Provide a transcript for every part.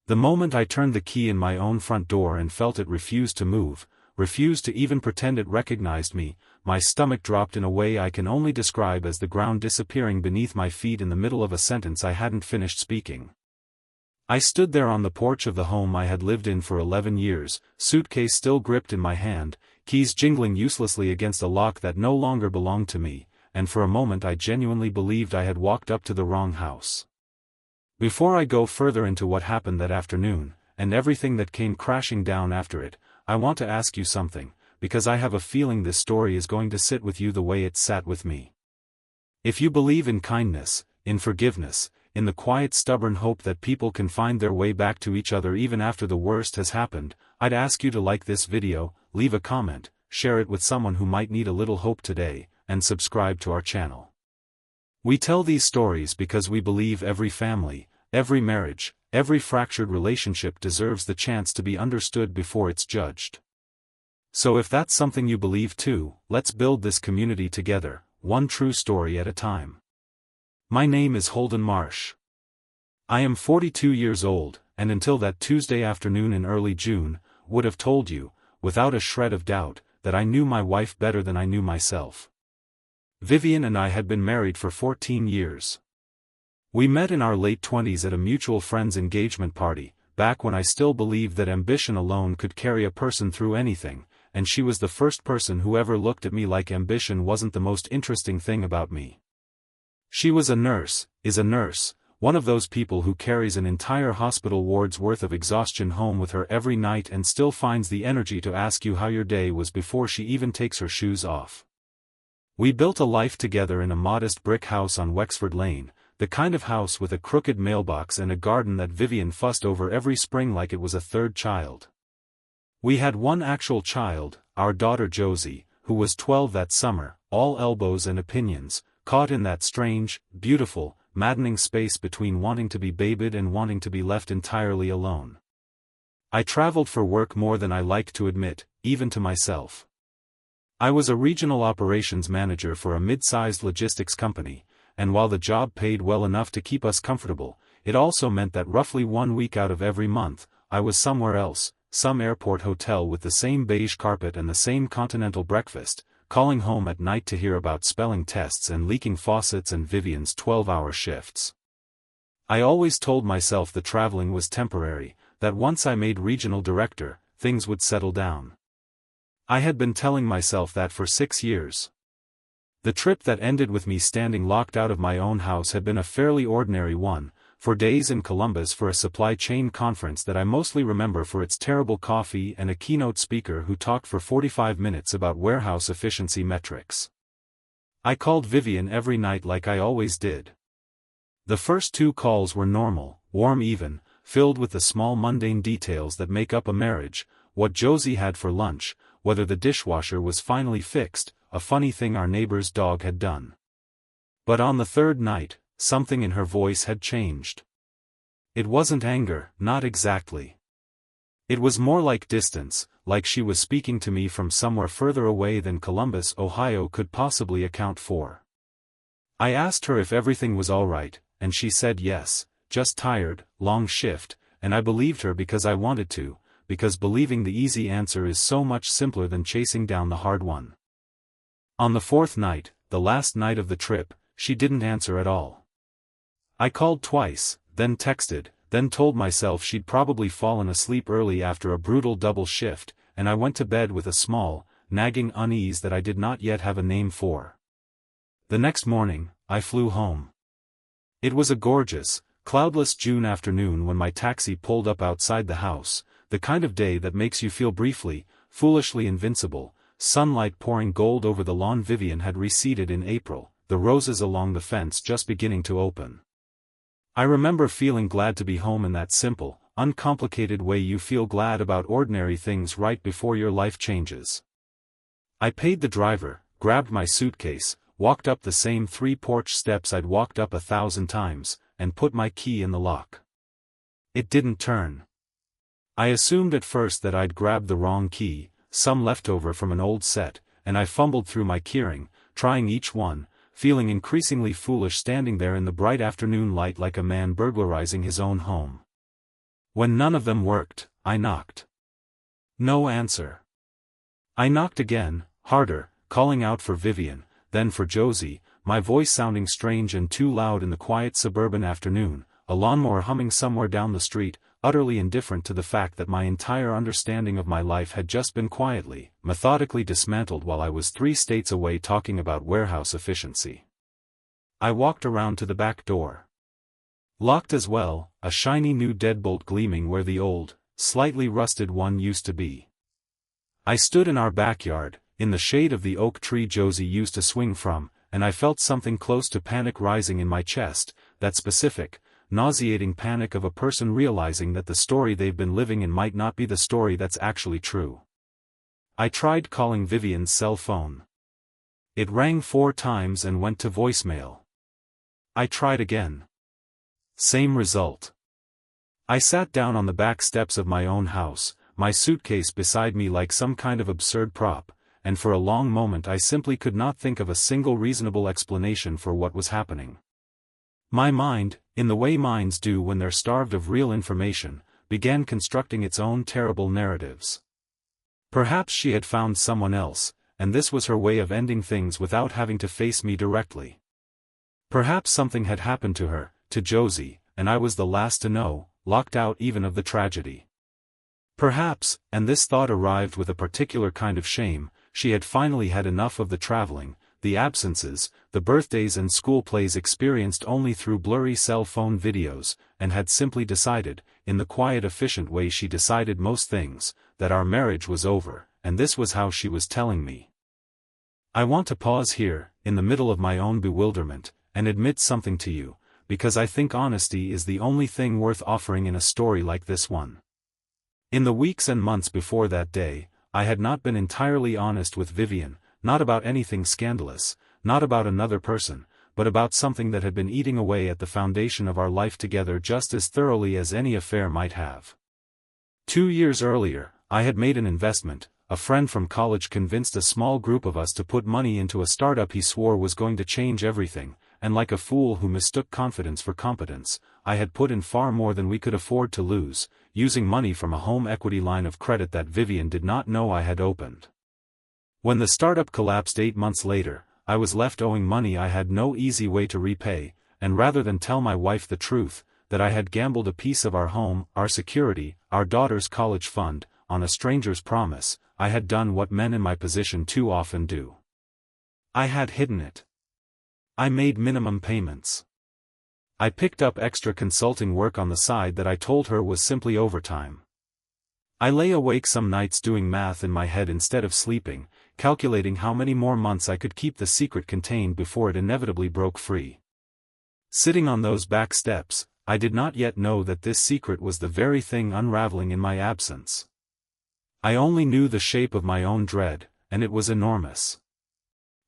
The moment I turned the key in my own front door and felt it refuse to move, refused to even pretend it recognized me, my stomach dropped in a way I can only describe as the ground disappearing beneath my feet in the middle of a sentence I hadn't finished speaking. I stood there on the porch of the home I had lived in for 11 years, suitcase still gripped in my hand, keys jingling uselessly against a lock that no longer belonged to me, and for a moment I genuinely believed I had walked up to the wrong house. Before I go further into what happened that afternoon, and everything that came crashing down after it, I want to ask you something, because I have a feeling this story is going to sit with you the way it sat with me. If you believe in kindness, in forgiveness, in the quiet stubborn hope that people can find their way back to each other even after the worst has happened, I'd ask you to like this video, leave a comment, share it with someone who might need a little hope today, and subscribe to our channel. We tell these stories because we believe every family, every marriage, every fractured relationship deserves the chance to be understood before it's judged. So if that's something you believe too, let's build this community together, one true story at a time. My name is Holden Marsh. I am 42 years old, and until that Tuesday afternoon in early June, would have told you, without a shred of doubt, that I knew my wife better than I knew myself. Vivienne and I had been married for 14 years. We met in our late 20s at a mutual friend's engagement party, back when I still believed that ambition alone could carry a person through anything, and she was the first person who ever looked at me like ambition wasn't the most interesting thing about me. She was a nurse, is a nurse, one of those people who carries an entire hospital ward's worth of exhaustion home with her every night and still finds the energy to ask you how your day was before she even takes her shoes off. We built a life together in a modest brick house on Wexford Lane, the kind of house with a crooked mailbox and a garden that Vivienne fussed over every spring like it was a third child. We had one actual child, our daughter Josie, who was 12 that summer, all elbows and opinions, caught in that strange, beautiful, maddening space between wanting to be babied and wanting to be left entirely alone. I traveled for work more than I liked to admit, even to myself. I was a regional operations manager for a mid-sized logistics company, and while the job paid well enough to keep us comfortable, it also meant that roughly 1 week out of every month, I was somewhere else, some airport hotel with the same beige carpet and the same continental breakfast, calling home at night to hear about spelling tests and leaking faucets and Vivienne's 12-hour shifts. I always told myself the traveling was temporary, that once I made regional director, things would settle down. I had been telling myself that for 6 years. The trip that ended with me standing locked out of my own house had been a fairly ordinary one, 4 days in Columbus for a supply chain conference that I mostly remember for its terrible coffee and a keynote speaker who talked for 45 minutes about warehouse efficiency metrics. I called Vivienne every night like I always did. The first 2 calls were normal, warm even, filled with the small mundane details that make up a marriage, what Josie had for lunch, whether the dishwasher was finally fixed, a funny thing our neighbor's dog had done. But on the 3rd night, something in her voice had changed. It wasn't anger, not exactly. It was more like distance, like she was speaking to me from somewhere further away than Columbus, Ohio could possibly account for. I asked her if everything was all right, and she said yes, just tired, long shift, and I believed her because I wanted to, because believing the easy answer is so much simpler than chasing down the hard one. On the 4th night, the last night of the trip, she didn't answer at all. I called twice, then texted, then told myself she'd probably fallen asleep early after a brutal double shift, and I went to bed with a small, nagging unease that I did not yet have a name for. The next morning, I flew home. It was a gorgeous, cloudless June afternoon when my taxi pulled up outside the house, the kind of day that makes you feel briefly, foolishly invincible, sunlight pouring gold over the lawn. Vivienne had reseeded in April, the roses along the fence just beginning to open. I remember feeling glad to be home in that simple, uncomplicated way you feel glad about ordinary things right before your life changes. I paid the driver, grabbed my suitcase, walked up the same 3 porch steps I'd walked up 1,000 times, and put my key in the lock. It didn't turn. I assumed at first that I'd grabbed the wrong key, some leftover from an old set, and I fumbled through my keyring, trying each one, feeling increasingly foolish standing there in the bright afternoon light like a man burglarizing his own home. When none of them worked, I knocked. No answer. I knocked again, harder, calling out for Vivienne, then for Josie, my voice sounding strange and too loud in the quiet suburban afternoon, a lawnmower humming somewhere down the street, utterly indifferent to the fact that my entire understanding of my life had just been quietly, methodically dismantled while I was 3 states away talking about warehouse efficiency. I walked around to the back door. Locked as well, a shiny new deadbolt gleaming where the old, slightly rusted one used to be. I stood in our backyard, in the shade of the oak tree Josie used to swing from, and I felt something close to panic rising in my chest, that specific, nauseating panic of a person realizing that the story they've been living in might not be the story that's actually true. I tried calling Vivienne's cell phone. It rang 4 times and went to voicemail. I tried again. Same result. I sat down on the back steps of my own house, my suitcase beside me like some kind of absurd prop, and for a long moment I simply could not think of a single reasonable explanation for what was happening. My mind, in the way minds do when they're starved of real information, began constructing its own terrible narratives. Perhaps she had found someone else, and this was her way of ending things without having to face me directly. Perhaps something had happened to her, to Josie, and I was the last to know, locked out even of the tragedy. Perhaps, and this thought arrived with a particular kind of shame, she had finally had enough of the traveling, the absences, the birthdays and school plays experienced only through blurry cell phone videos, and had simply decided, in the quiet efficient way she decided most things, that our marriage was over, and this was how she was telling me. I want to pause here, in the middle of my own bewilderment, and admit something to you, because I think honesty is the only thing worth offering in a story like this one. In the weeks and months before that day, I had not been entirely honest with Vivienne, not about anything scandalous, not about another person, but about something that had been eating away at the foundation of our life together just as thoroughly as any affair might have. 2 years earlier, I had made an investment. A friend from college convinced a small group of us to put money into a startup he swore was going to change everything, and like a fool who mistook confidence for competence, I had put in far more than we could afford to lose, using money from a home equity line of credit that Vivienne did not know I had opened. When the startup collapsed 8 months later, I was left owing money I had no easy way to repay, and rather than tell my wife the truth, that I had gambled a piece of our home, our security, our daughter's college fund, on a stranger's promise, I had done what men in my position too often do. I had hidden it. I made minimum payments. I picked up extra consulting work on the side that I told her was simply overtime. I lay awake some nights doing math in my head instead of sleeping, calculating how many more months I could keep the secret contained before it inevitably broke free. Sitting on those back steps, I did not yet know that this secret was the very thing unraveling in my absence. I only knew the shape of my own dread, and it was enormous.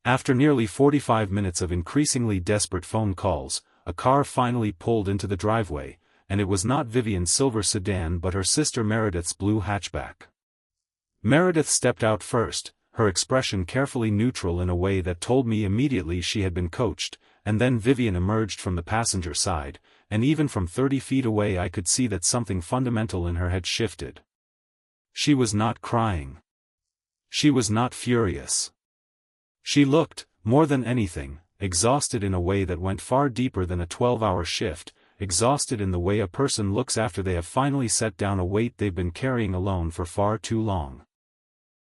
After nearly 45 minutes of increasingly desperate phone calls, a car finally pulled into the driveway, and it was not Vivienne's silver sedan but her sister Meredith's blue hatchback. Meredith stepped out first, her expression carefully neutral in a way that told me immediately she had been coached, and then Vivienne emerged from the passenger side, and even from 30 feet away I could see that something fundamental in her had shifted. She was not crying. She was not furious. She looked, more than anything, exhausted in a way that went far deeper than a 12-hour shift, exhausted in the way a person looks after they have finally set down a weight they've been carrying alone for far too long.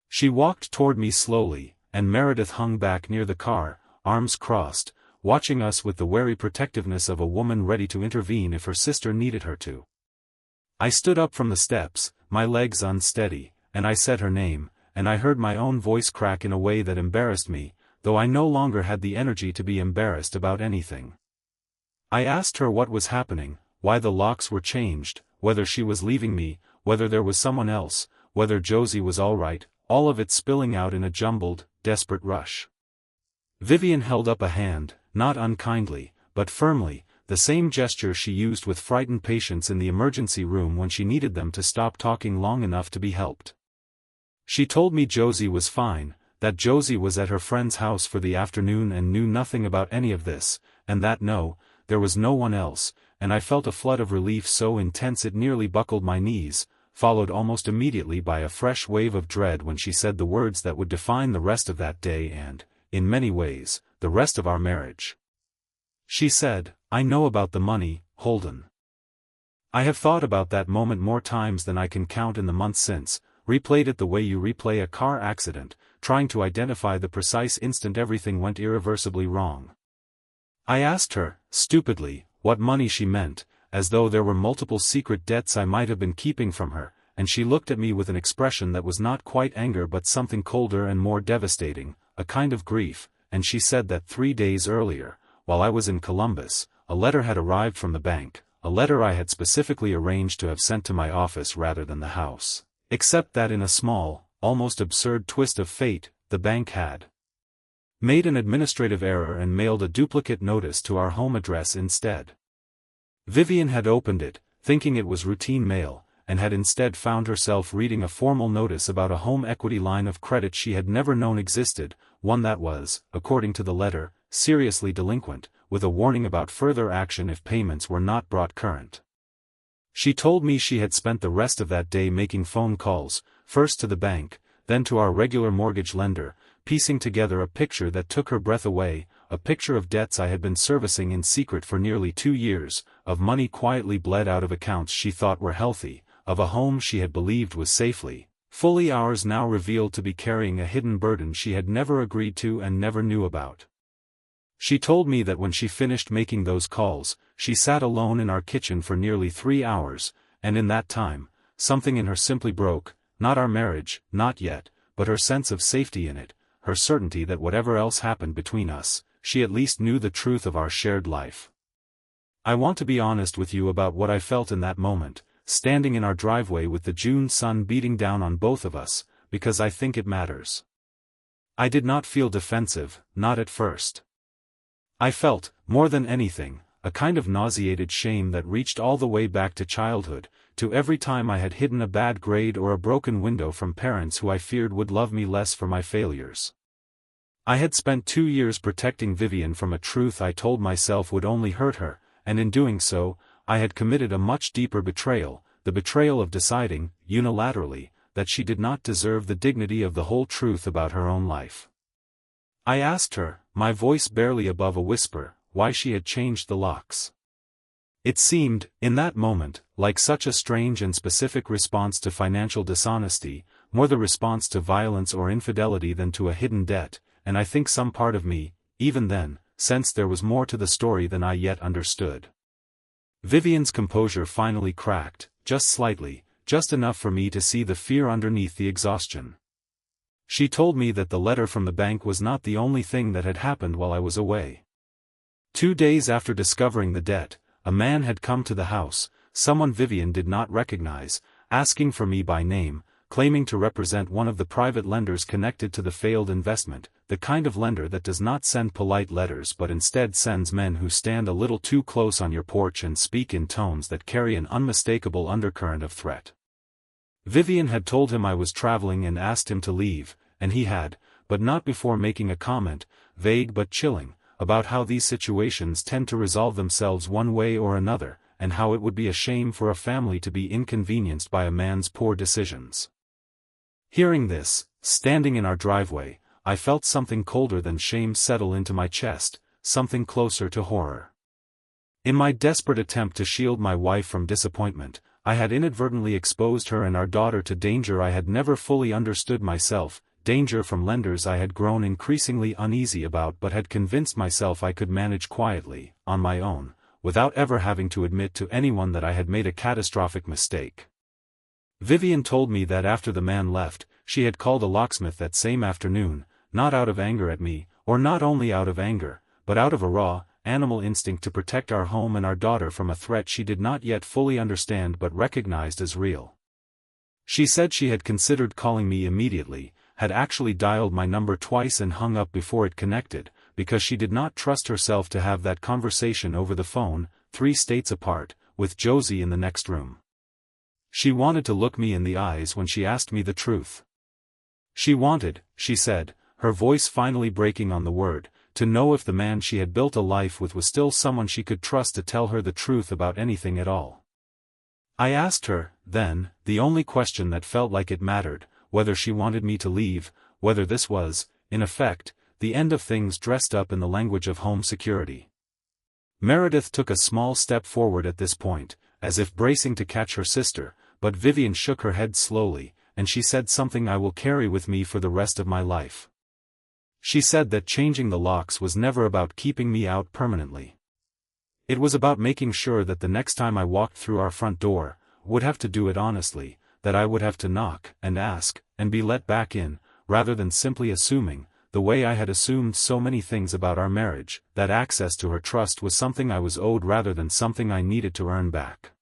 She walked toward me slowly, and Meredith hung back near the car, arms crossed, watching us with the wary protectiveness of a woman ready to intervene if her sister needed her to. I stood up from the steps, my legs unsteady, and I said her name, and I heard my own voice crack in a way that embarrassed me, though I no longer had the energy to be embarrassed about anything. I asked her what was happening, why the locks were changed, whether she was leaving me, whether there was someone else, whether Josie was all right, all of it spilling out in a jumbled, desperate rush. Vivienne held up a hand, not unkindly, but firmly, the same gesture she used with frightened patients in the emergency room when she needed them to stop talking long enough to be helped. She told me Josie was fine, that Josie was at her friend's house for the afternoon and knew nothing about any of this, and that no, there was no one else, and I felt a flood of relief so intense it nearly buckled my knees, followed almost immediately by a fresh wave of dread when she said the words that would define the rest of that day and, in many ways, the rest of our marriage. She said, "I know about the money, Holden." I have thought about that moment more times than I can count in the months since, replayed it the way you replay a car accident, trying to identify the precise instant everything went irreversibly wrong. I asked her, stupidly, what money she meant, as though there were multiple secret debts I might have been keeping from her, and she looked at me with an expression that was not quite anger but something colder and more devastating, a kind of grief, and she said that 3 days earlier, while I was in Columbus, a letter had arrived from the bank, a letter I had specifically arranged to have sent to my office rather than the house, except that in a small, almost absurd twist of fate, the bank had made an administrative error and mailed a duplicate notice to our home address instead. Vivienne had opened it, thinking it was routine mail, and had instead found herself reading a formal notice about a home equity line of credit she had never known existed, one that was, according to the letter, seriously delinquent, with a warning about further action if payments were not brought current. She told me she had spent the rest of that day making phone calls, first to the bank, then to our regular mortgage lender, piecing together a picture that took her breath away, a picture of debts I had been servicing in secret for nearly 2 years, of money quietly bled out of accounts she thought were healthy, of a home she had believed was safely, fully ours now revealed to be carrying a hidden burden she had never agreed to and never knew about. She told me that when she finished making those calls, she sat alone in our kitchen for nearly 3 hours, and in that time, something in her simply broke, not our marriage, not yet, but her sense of safety in it, her certainty that whatever else happened between us, she at least knew the truth of our shared life. I want to be honest with you about what I felt in that moment, standing in our driveway with the June sun beating down on both of us, because I think it matters. I did not feel defensive, not at first. I felt, more than anything, a kind of nauseated shame that reached all the way back to childhood, to every time I had hidden a bad grade or a broken window from parents who I feared would love me less for my failures. I had spent 2 years protecting Vivienne from a truth I told myself would only hurt her, and in doing so, I had committed a much deeper betrayal, the betrayal of deciding, unilaterally, that she did not deserve the dignity of the whole truth about her own life. I asked her, my voice barely above a whisper, why she had changed the locks. It seemed, in that moment, like such a strange and specific response to financial dishonesty, more the response to violence or infidelity than to a hidden debt, and I think some part of me, even then, sensed there was more to the story than I yet understood. Vivienne's composure finally cracked, just slightly, just enough for me to see the fear underneath the exhaustion. She told me that the letter from the bank was not the only thing that had happened while I was away. 2 days after discovering the debt, a man had come to the house, someone Vivienne did not recognize, asking for me by name, claiming to represent one of the private lenders connected to the failed investment, the kind of lender that does not send polite letters but instead sends men who stand a little too close on your porch and speak in tones that carry an unmistakable undercurrent of threat. Vivienne had told him I was traveling and asked him to leave, and he had, but not before making a comment, vague but chilling, about how these situations tend to resolve themselves one way or another, and how it would be a shame for a family to be inconvenienced by a man's poor decisions. Hearing this, standing in our driveway, I felt something colder than shame settle into my chest, something closer to horror. In my desperate attempt to shield my wife from disappointment, I had inadvertently exposed her and our daughter to danger I had never fully understood myself, danger from lenders I had grown increasingly uneasy about but had convinced myself I could manage quietly, on my own, without ever having to admit to anyone that I had made a catastrophic mistake. Vivienne told me that after the man left, she had called a locksmith that same afternoon, not out of anger at me, or not only out of anger, but out of a raw, animal instinct to protect our home and our daughter from a threat she did not yet fully understand but recognized as real. She said she had considered calling me immediately, had actually dialed my number twice and hung up before it connected, because she did not trust herself to have that conversation over the phone, 3 states apart, with Josie in the next room. She wanted to look me in the eyes when she asked me the truth. She wanted, she said, her voice finally breaking on the word, to know if the man she had built a life with was still someone she could trust to tell her the truth about anything at all. I asked her, then, the only question that felt like it mattered, whether she wanted me to leave, whether this was, in effect, the end of things dressed up in the language of home security. Meredith took a small step forward at this point, as if bracing to catch her sister, but Vivienne shook her head slowly, and she said something I will carry with me for the rest of my life. She said that changing the locks was never about keeping me out permanently. It was about making sure that the next time I walked through our front door, would have to do it honestly, that I would have to knock, and ask, and be let back in, rather than simply assuming, the way I had assumed so many things about our marriage, that access to her trust was something I was owed rather than something I needed to earn back.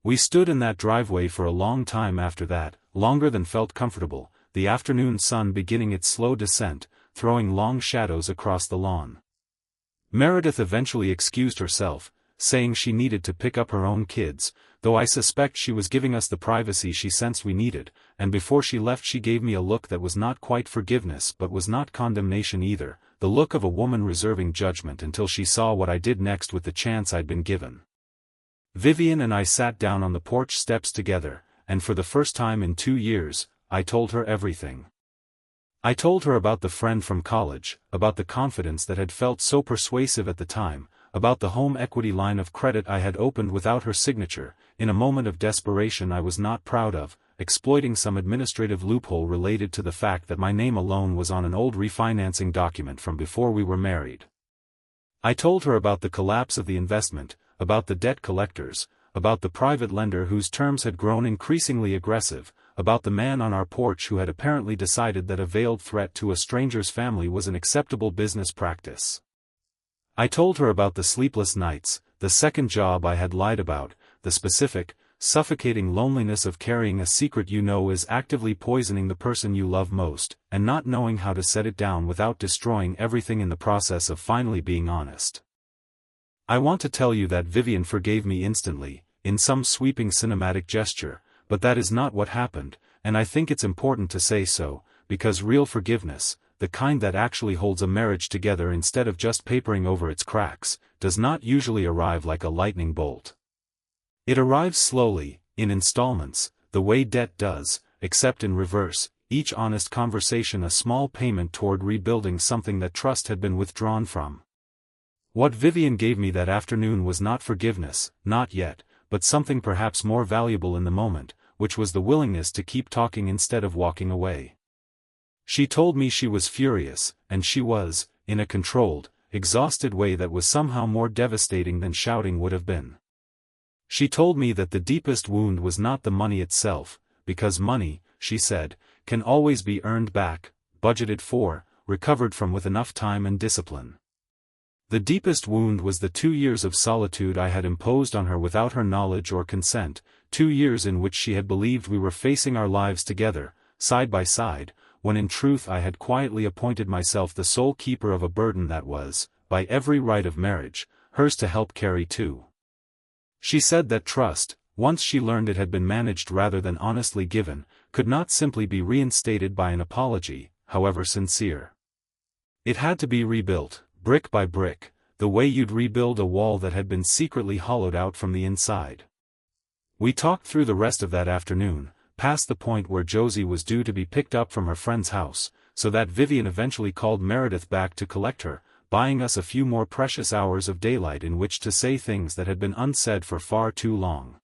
We stood in that driveway for a long time after that, longer than felt comfortable, the afternoon sun beginning its slow descent, throwing long shadows across the lawn. Meredith eventually excused herself, saying she needed to pick up her own kids, though I suspect she was giving us the privacy she sensed we needed, and before she left she gave me a look that was not quite forgiveness but was not condemnation either, the look of a woman reserving judgment until she saw what I did next with the chance I'd been given. Vivienne and I sat down on the porch steps together, and for the first time in 2 years, I told her everything. I told her about the friend from college, about the confidence that had felt so persuasive at the time, about the home equity line of credit I had opened without her signature, in a moment of desperation I was not proud of, exploiting some administrative loophole related to the fact that my name alone was on an old refinancing document from before we were married. I told her about the collapse of the investment, about the debt collectors, about the private lender whose terms had grown increasingly aggressive, about the man on our porch who had apparently decided that a veiled threat to a stranger's family was an acceptable business practice. I told her about the sleepless nights, the second job I had lied about, the specific, suffocating loneliness of carrying a secret you know is actively poisoning the person you love most, and not knowing how to set it down without destroying everything in the process of finally being honest. I want to tell you that Vivienne forgave me instantly, in some sweeping cinematic gesture, but that is not what happened, and I think it's important to say so, because real forgiveness, the kind that actually holds a marriage together instead of just papering over its cracks, does not usually arrive like a lightning bolt. It arrives slowly, in installments, the way debt does, except in reverse, each honest conversation a small payment toward rebuilding something that trust had been withdrawn from. What Vivienne gave me that afternoon was not forgiveness, not yet, but something perhaps more valuable in the moment, which was the willingness to keep talking instead of walking away. She told me she was furious, and she was, in a controlled, exhausted way that was somehow more devastating than shouting would have been. She told me that the deepest wound was not the money itself, because money, she said, can always be earned back, budgeted for, recovered from with enough time and discipline. The deepest wound was the 2 years of solitude I had imposed on her without her knowledge or consent, 2 years in which she had believed we were facing our lives together, side by side, when in truth I had quietly appointed myself the sole keeper of a burden that was, by every right of marriage, hers to help carry too. She said that trust, once she learned it had been managed rather than honestly given, could not simply be reinstated by an apology, however sincere. It had to be rebuilt, brick by brick, the way you'd rebuild a wall that had been secretly hollowed out from the inside. We talked through the rest of that afternoon, past the point where Josie was due to be picked up from her friend's house, so that Vivienne eventually called Meredith back to collect her, buying us a few more precious hours of daylight in which to say things that had been unsaid for far too long.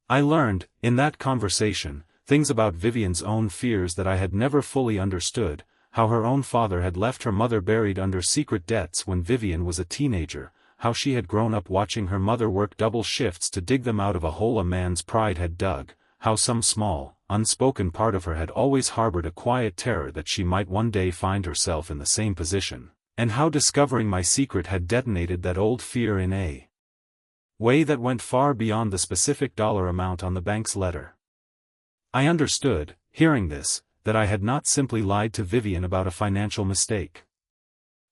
I learned, in that conversation, things about Vivienne's own fears that I had never fully understood, how her own father had left her mother buried under secret debts when Vivienne was a teenager, how she had grown up watching her mother work double shifts to dig them out of a hole a man's pride had dug, how some small, unspoken part of her had always harbored a quiet terror that she might one day find herself in the same position, and how discovering my secret had detonated that old fear in a way that went far beyond the specific dollar amount on the bank's letter. I understood, hearing this, that I had not simply lied to Vivienne about a financial mistake.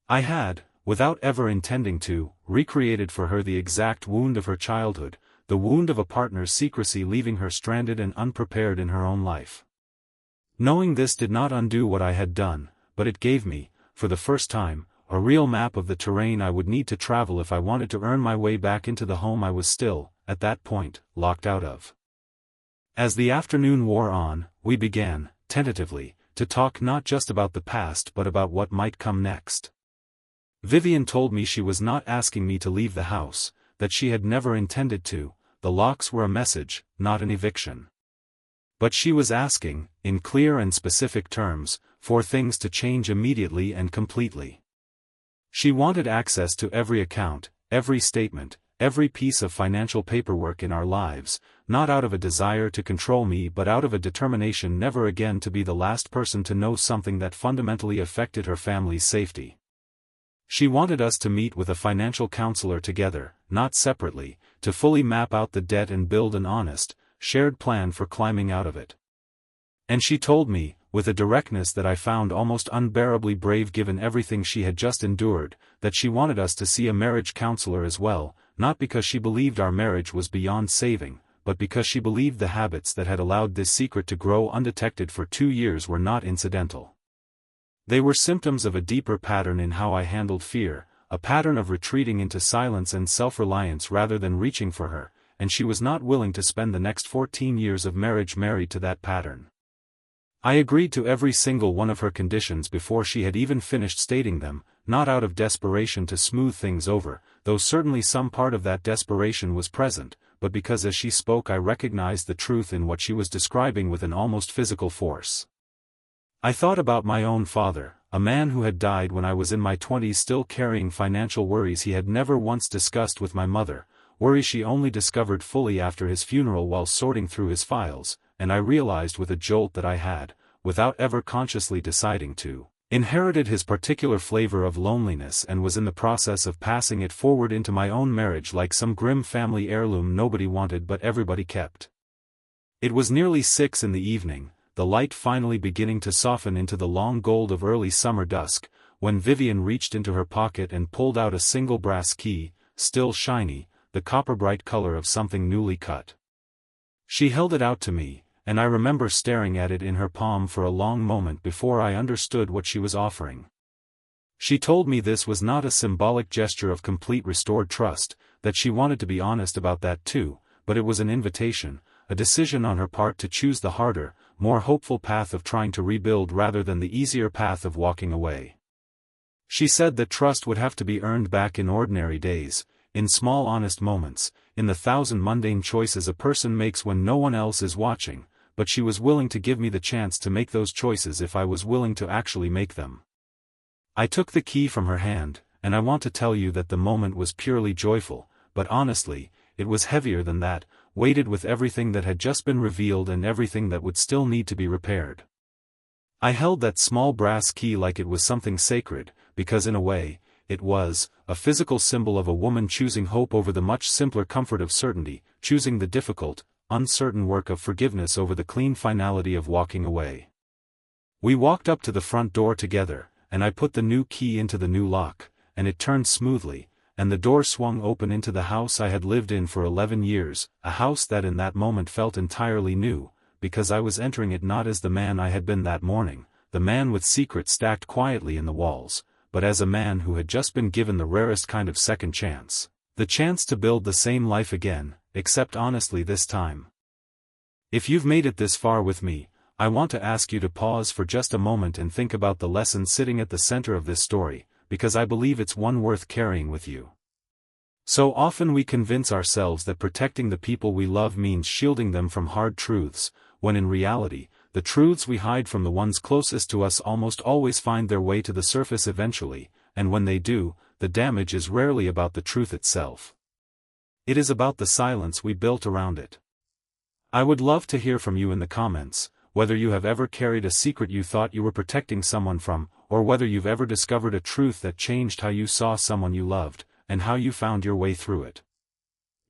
I had, without ever intending to, recreated for her the exact wound of her childhood, the wound of a partner's secrecy leaving her stranded and unprepared in her own life. Knowing this did not undo what I had done, but it gave me, for the first time, a real map of the terrain I would need to travel if I wanted to earn my way back into the home I was still, at that point, locked out of. As the afternoon wore on, we began, tentatively, to talk not just about the past but about what might come next. Vivienne told me she was not asking me to leave the house, that she had never intended to. The locks were a message, not an eviction. But she was asking, in clear and specific terms, for things to change immediately and completely. She wanted access to every account, every statement, every piece of financial paperwork in our lives, not out of a desire to control me but out of a determination never again to be the last person to know something that fundamentally affected her family's safety. She wanted us to meet with a financial counselor together, not separately, to fully map out the debt and build an honest, shared plan for climbing out of it. And she told me, with a directness that I found almost unbearably brave given everything she had just endured, that she wanted us to see a marriage counselor as well, not because she believed our marriage was beyond saving, but because she believed the habits that had allowed this secret to grow undetected for 2 years were not incidental. They were symptoms of a deeper pattern in how I handled fear, a pattern of retreating into silence and self-reliance rather than reaching for her, and she was not willing to spend the next 14 years of marriage married to that pattern. I agreed to every single one of her conditions before she had even finished stating them, not out of desperation to smooth things over, though certainly some part of that desperation was present, but because as she spoke I recognized the truth in what she was describing with an almost physical force. I thought about my own father, a man who had died when I was in my 20s still carrying financial worries he had never once discussed with my mother, worries she only discovered fully after his funeral while sorting through his files, and I realized with a jolt that I had, without ever consciously deciding to, inherited his particular flavor of loneliness and was in the process of passing it forward into my own marriage like some grim family heirloom nobody wanted but everybody kept. It was nearly 6 in the evening, the light finally beginning to soften into the long gold of early summer dusk, when Vivienne reached into her pocket and pulled out a single brass key, still shiny, the copper-bright color of something newly cut. She held it out to me, and I remember staring at it in her palm for a long moment before I understood what she was offering. She told me this was not a symbolic gesture of complete restored trust, that she wanted to be honest about that too, but it was an invitation, a decision on her part to choose the harder, more hopeful path of trying to rebuild rather than the easier path of walking away. She said that trust would have to be earned back in ordinary days, in small honest moments, in the 1,000 mundane choices a person makes when no one else is watching, but she was willing to give me the chance to make those choices if I was willing to actually make them. I took the key from her hand, and I want to tell you that the moment was purely joyful, but honestly, it was heavier than that, weighted with everything that had just been revealed and everything that would still need to be repaired. I held that small brass key like it was something sacred, because in a way, it was a physical symbol of a woman choosing hope over the much simpler comfort of certainty, choosing the difficult, uncertain work of forgiveness over the clean finality of walking away. We walked up to the front door together, and I put the new key into the new lock, and it turned smoothly, and the door swung open into the house I had lived in for 11 years, a house that in that moment felt entirely new, because I was entering it not as the man I had been that morning, the man with secrets stacked quietly in the walls, but as a man who had just been given the rarest kind of second chance, the chance to build the same life again, except honestly this time. If you've made it this far with me, I want to ask you to pause for just a moment and think about the lesson sitting at the center of this story, because I believe it's one worth carrying with you. So often we convince ourselves that protecting the people we love means shielding them from hard truths, when in reality, the truths we hide from the ones closest to us almost always find their way to the surface eventually, and when they do, the damage is rarely about the truth itself. It is about the silence we built around it. I would love to hear from you in the comments, whether you have ever carried a secret you thought you were protecting someone from, or whether you've ever discovered a truth that changed how you saw someone you loved, and how you found your way through it.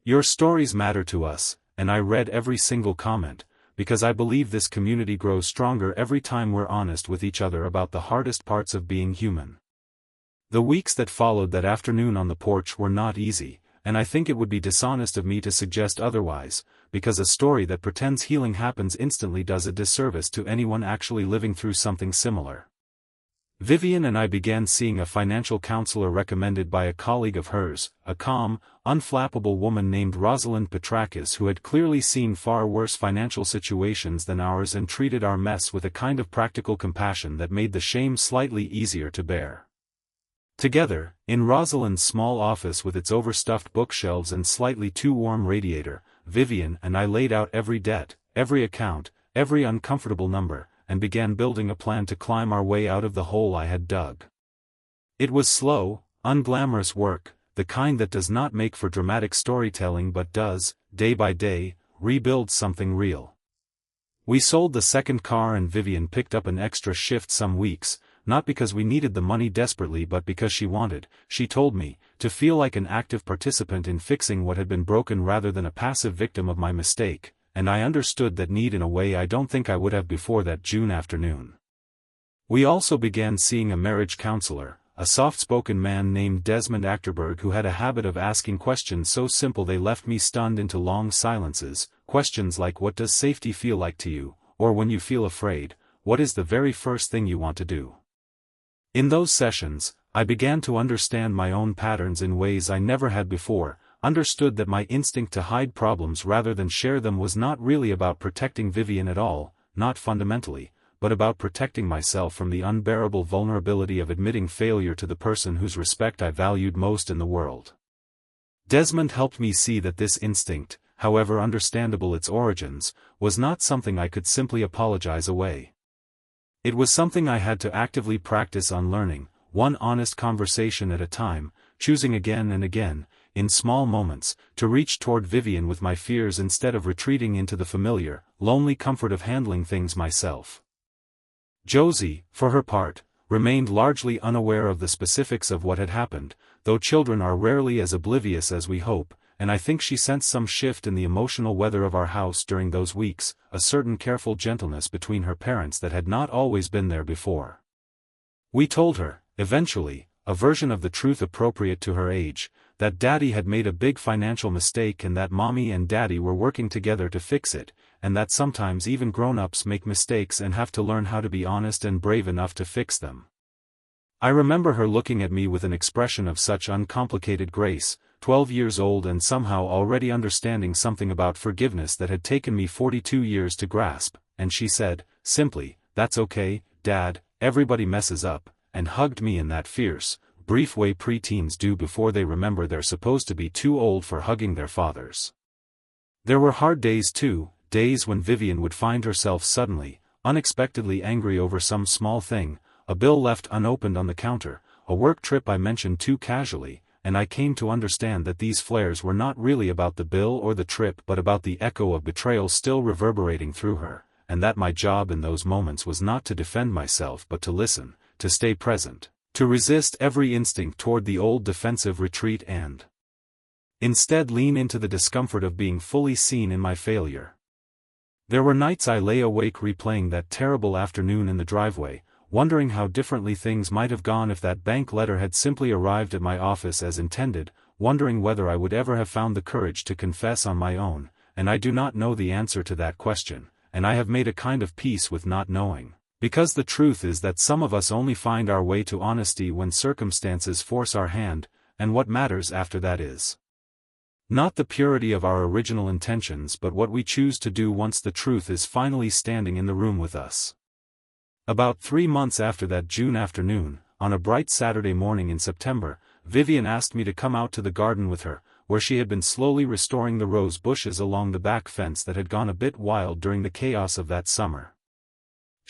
Your stories matter to us, and I read every single comment, because I believe this community grows stronger every time we're honest with each other about the hardest parts of being human. The weeks that followed that afternoon on the porch were not easy, and I think it would be dishonest of me to suggest otherwise, because a story that pretends healing happens instantly does a disservice to anyone actually living through something similar. Vivienne and I began seeing a financial counselor recommended by a colleague of hers, a calm, unflappable woman named Rosalind Petrakis who had clearly seen far worse financial situations than ours and treated our mess with a kind of practical compassion that made the shame slightly easier to bear. Together, in Rosalind's small office with its overstuffed bookshelves and slightly too warm radiator, Vivienne and I laid out every debt, every account, every uncomfortable number, and began building a plan to climb our way out of the hole I had dug. It was slow, unglamorous work, the kind that does not make for dramatic storytelling but does, day by day, rebuild something real. We sold the second car and Vivienne picked up an extra shift some weeks, not because we needed the money desperately but because she wanted, she told me, to feel like an active participant in fixing what had been broken rather than a passive victim of my mistake. And I understood that need in a way I don't think I would have before that June afternoon. We also began seeing a marriage counselor, a soft-spoken man named Desmond Achterberg who had a habit of asking questions so simple they left me stunned into long silences, questions like what does safety feel like to you, or when you feel afraid, what is the very first thing you want to do? In those sessions, I began to understand my own patterns in ways I never had before, understood that my instinct to hide problems rather than share them was not really about protecting Vivienne at all, not fundamentally, but about protecting myself from the unbearable vulnerability of admitting failure to the person whose respect I valued most in the world. Desmond helped me see that this instinct, however understandable its origins, was not something I could simply apologize away. It was something I had to actively practice unlearning, one honest conversation at a time, choosing again and again, in small moments, to reach toward Vivienne with my fears instead of retreating into the familiar, lonely comfort of handling things myself. Josie, for her part, remained largely unaware of the specifics of what had happened, though children are rarely as oblivious as we hope, and I think she sensed some shift in the emotional weather of our house during those weeks, a certain careful gentleness between her parents that had not always been there before. We told her, eventually, a version of the truth appropriate to her age, that Daddy had made a big financial mistake and that Mommy and Daddy were working together to fix it, and that sometimes even grown-ups make mistakes and have to learn how to be honest and brave enough to fix them. I remember her looking at me with an expression of such uncomplicated grace, 12 years old and somehow already understanding something about forgiveness that had taken me 42 years to grasp, and she said, simply, "That's okay, Dad, everybody messes up," and hugged me in that fierce, brief way preteens do before they remember they're supposed to be too old for hugging their fathers. There were hard days too, days when Vivienne would find herself suddenly, unexpectedly angry over some small thing, a bill left unopened on the counter, a work trip I mentioned too casually, and I came to understand that these flares were not really about the bill or the trip but about the echo of betrayal still reverberating through her, and that my job in those moments was not to defend myself but to listen, to stay present, to resist every instinct toward the old defensive retreat and instead lean into the discomfort of being fully seen in my failure. There were nights I lay awake replaying that terrible afternoon in the driveway, wondering how differently things might have gone if that bank letter had simply arrived at my office as intended, wondering whether I would ever have found the courage to confess on my own, and I do not know the answer to that question, and I have made a kind of peace with not knowing. Because the truth is that some of us only find our way to honesty when circumstances force our hand, and what matters after that is not the purity of our original intentions but what we choose to do once the truth is finally standing in the room with us. About 3 months after that June afternoon, on a bright Saturday morning in September, Vivienne asked me to come out to the garden with her, where she had been slowly restoring the rose bushes along the back fence that had gone a bit wild during the chaos of that summer.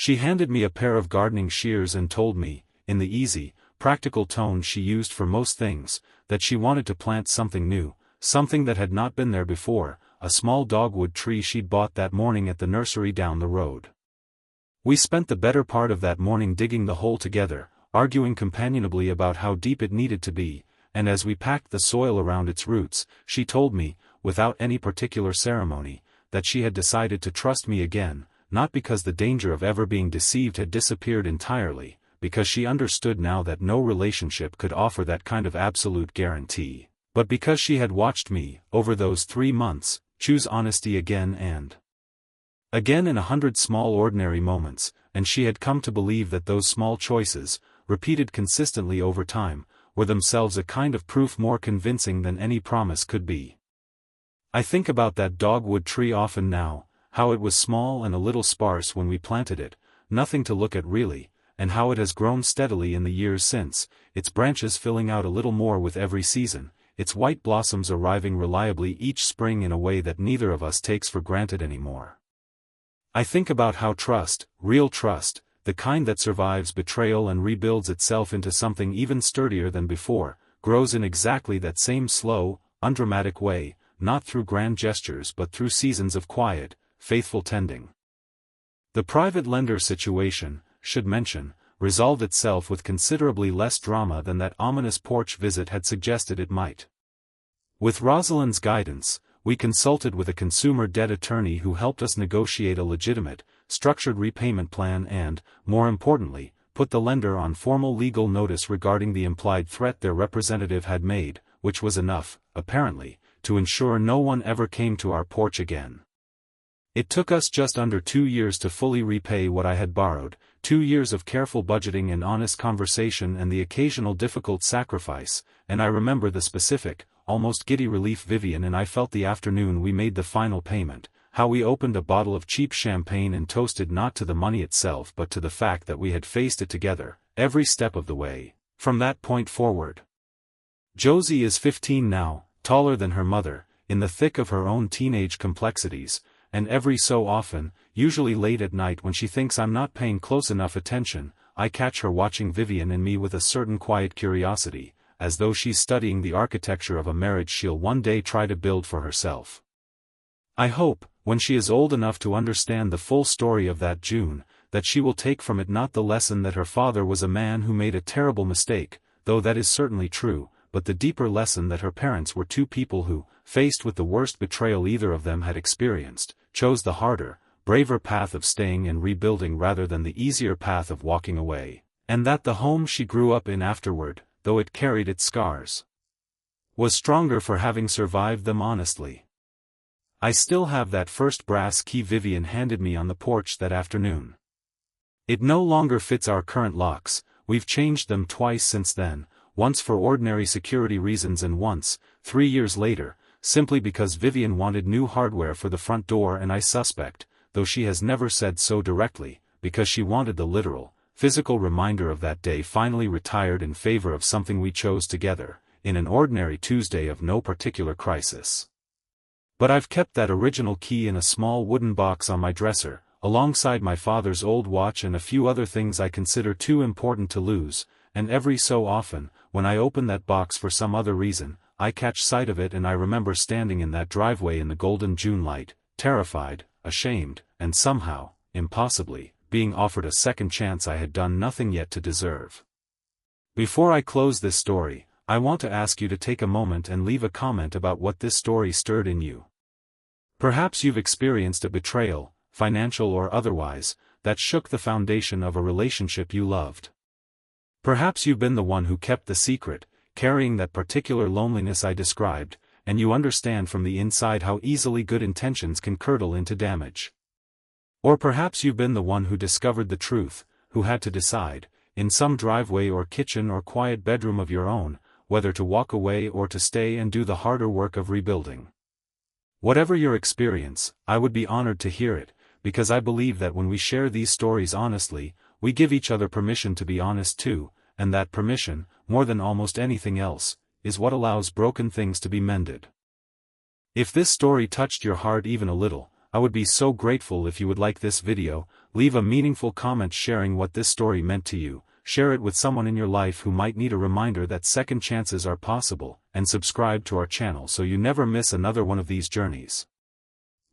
She handed me a pair of gardening shears and told me, in the easy, practical tone she used for most things, that she wanted to plant something new, something that had not been there before, a small dogwood tree she'd bought that morning at the nursery down the road. We spent the better part of that morning digging the hole together, arguing companionably about how deep it needed to be, and as we packed the soil around its roots, she told me, without any particular ceremony, that she had decided to trust me again, not because the danger of ever being deceived had disappeared entirely, because she understood now that no relationship could offer that kind of absolute guarantee, but because she had watched me, over those 3 months, choose honesty again and again in 100 small ordinary moments, and she had come to believe that those small choices, repeated consistently over time, were themselves a kind of proof more convincing than any promise could be. I think about that dogwood tree often now, how it was small and a little sparse when we planted it, nothing to look at really, and how it has grown steadily in the years since, its branches filling out a little more with every season, its white blossoms arriving reliably each spring in a way that neither of us takes for granted anymore. I think about how trust, real trust, the kind that survives betrayal and rebuilds itself into something even sturdier than before, grows in exactly that same slow, undramatic way, not through grand gestures but through seasons of quiet, faithful tending. The private lender situation, should mention, resolved itself with considerably less drama than that ominous porch visit had suggested it might. With Rosalind's guidance, we consulted with a consumer debt attorney who helped us negotiate a legitimate, structured repayment plan and, more importantly, put the lender on formal legal notice regarding the implied threat their representative had made, which was enough, apparently, to ensure no one ever came to our porch again. It took us just under 2 years to fully repay what I had borrowed, 2 years of careful budgeting and honest conversation and the occasional difficult sacrifice, and I remember the specific, almost giddy relief Vivienne and I felt the afternoon we made the final payment, how we opened a bottle of cheap champagne and toasted not to the money itself but to the fact that we had faced it together, every step of the way, from that point forward. Josie is 15 now, taller than her mother, in the thick of her own teenage complexities, and every so often, usually late at night when she thinks I'm not paying close enough attention, I catch her watching Vivienne and me with a certain quiet curiosity, as though she's studying the architecture of a marriage she'll one day try to build for herself. I hope, when she is old enough to understand the full story of that June, that she will take from it not the lesson that her father was a man who made a terrible mistake, though that is certainly true, but the deeper lesson that her parents were two people who, faced with the worst betrayal either of them had experienced, chose the harder, braver path of staying and rebuilding rather than the easier path of walking away, and that the home she grew up in afterward, though it carried its scars, was stronger for having survived them honestly. I still have that first brass key Vivienne handed me on the porch that afternoon. It no longer fits our current locks, we've changed them twice since then, once for ordinary security reasons and once, 3 years later, simply because Vivienne wanted new hardware for the front door and I suspect, though she has never said so directly, because she wanted the literal, physical reminder of that day finally retired in favor of something we chose together, in an ordinary Tuesday of no particular crisis. But I've kept that original key in a small wooden box on my dresser, alongside my father's old watch and a few other things I consider too important to lose, and every so often, when I open that box for some other reason, I catch sight of it and I remember standing in that driveway in the golden June light, terrified, ashamed, and somehow, impossibly, being offered a second chance I had done nothing yet to deserve. Before I close this story, I want to ask you to take a moment and leave a comment about what this story stirred in you. Perhaps you've experienced a betrayal, financial or otherwise, that shook the foundation of a relationship you loved. Perhaps you've been the one who kept the secret, carrying that particular loneliness I described, and you understand from the inside how easily good intentions can curdle into damage. Or perhaps you've been the one who discovered the truth, who had to decide, in some driveway or kitchen or quiet bedroom of your own, whether to walk away or to stay and do the harder work of rebuilding. Whatever your experience, I would be honored to hear it, because I believe that when we share these stories honestly, we give each other permission to be honest too, and that permission, more than almost anything else, is what allows broken things to be mended. If this story touched your heart even a little, I would be so grateful if you would like this video, leave a meaningful comment sharing what this story meant to you, share it with someone in your life who might need a reminder that second chances are possible, and subscribe to our channel so you never miss another one of these journeys.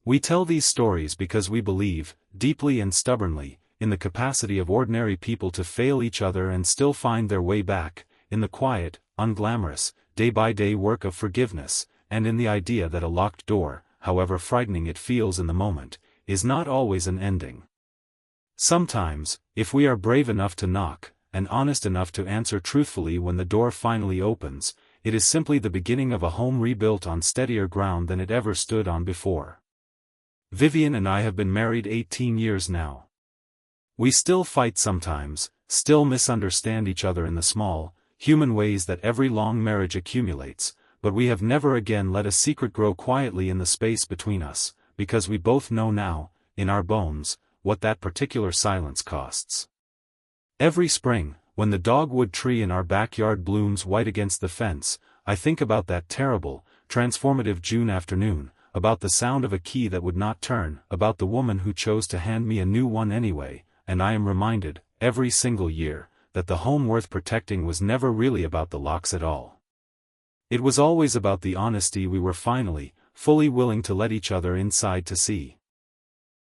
We tell these stories because we believe, deeply and stubbornly, in the capacity of ordinary people to fail each other and still find their way back, in the quiet, unglamorous, day-by-day work of forgiveness, and in the idea that a locked door, however frightening it feels in the moment, is not always an ending. Sometimes, if we are brave enough to knock, and honest enough to answer truthfully when the door finally opens, it is simply the beginning of a home rebuilt on steadier ground than it ever stood on before. Vivienne and I have been married 18 years now. We still fight sometimes, still misunderstand each other in the small, human ways that every long marriage accumulates, but we have never again let a secret grow quietly in the space between us, because we both know now, in our bones, what that particular silence costs. Every spring, when the dogwood tree in our backyard blooms white against the fence, I think about that terrible, transformative June afternoon, about the sound of a key that would not turn, about the woman who chose to hand me a new one anyway, and I am reminded, every single year, that the home worth protecting was never really about the locks at all. It was always about the honesty we were finally, fully willing to let each other inside to see.